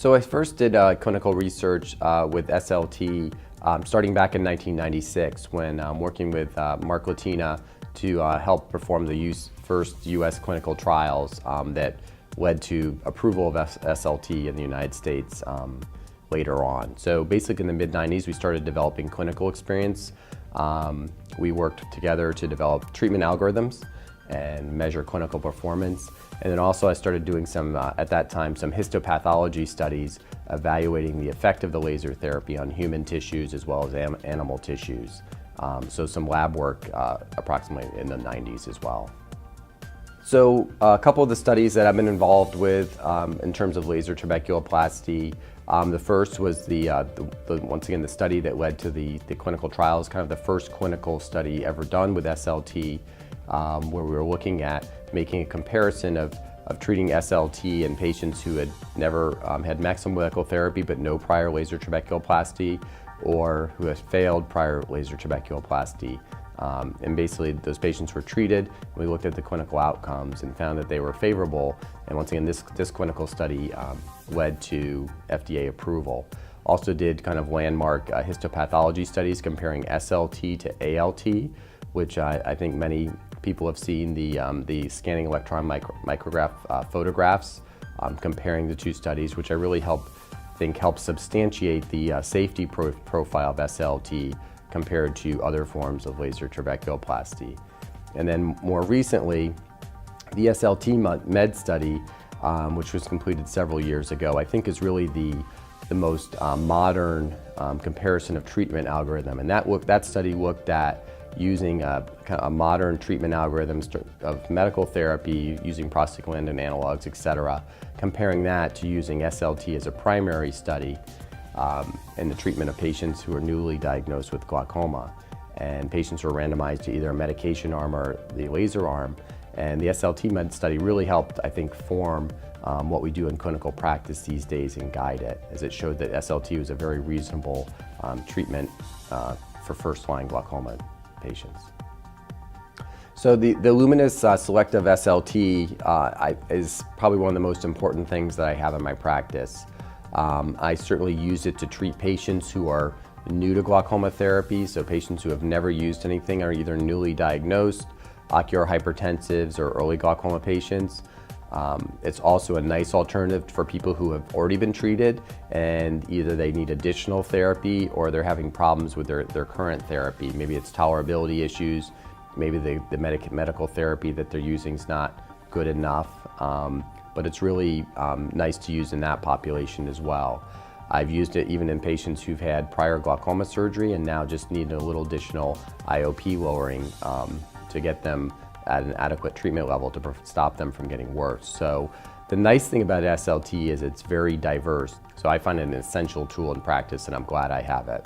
So I first did clinical research with SLT starting back in 1996 when working with Latina to help perform the first U.S. clinical trials that led to approval of SLT in the United States later on. So basically in the mid-90s we started developing clinical experience. We worked together to develop treatment algorithms and measure clinical performance. And then also I started doing some, at that time, some histopathology studies evaluating the effect of the laser therapy on human tissues as well as animal tissues. So some lab work approximately in the 90s as well. So a couple of the studies that I've been involved with in terms of laser trabeculoplasty, the first was once again the study that led to the clinical trials, kind of the first clinical study ever done with SLT, where we were looking at making a comparison of treating SLT in patients who had never had maximum molecular therapy but no prior laser trabeculoplasty, or who had failed prior laser trabeculoplasty. And basically those patients were treated. We looked at the clinical outcomes and found that they were favorable. And once again, this clinical study led to FDA approval. Also did kind of landmark histopathology studies comparing SLT to ALT, which I think many people have seen the scanning electron micrograph photographs comparing the two studies, which I really think help substantiate the safety profile of SLT compared to other forms of laser trabeculoplasty. And then more recently, the SLT med study, which was completed several years ago, I think is really the most modern comparison of treatment algorithm. And that study looked at using a modern treatment algorithms of medical therapy, using prostaglandin analogs, etc., comparing that to using SLT as a primary study in the treatment of patients who are newly diagnosed with glaucoma. And patients were randomized to either a medication arm or the laser arm. And the SLT med study really helped, I think, form what we do in clinical practice these days and guide it, as it showed that SLT was a very reasonable treatment for first-line glaucoma patients. So the Lumenis selective SLT is probably one of the most important things that I have in my practice. I certainly use it to treat patients who are new to glaucoma therapy, so patients who have never used anything are either newly diagnosed, ocular hypertensives, or early glaucoma patients. It's also a nice alternative for people who have already been treated and either they need additional therapy or they're having problems with their current therapy. Maybe it's tolerability issues, maybe the medical therapy that they're using is not good enough, but it's really nice to use in that population as well. I've used it even in patients who've had prior glaucoma surgery and now just need a little additional IOP lowering to get them at an adequate treatment level to stop them from getting worse. So the nice thing about SLT is it's very diverse. So I find it an essential tool in practice and I'm glad I have it.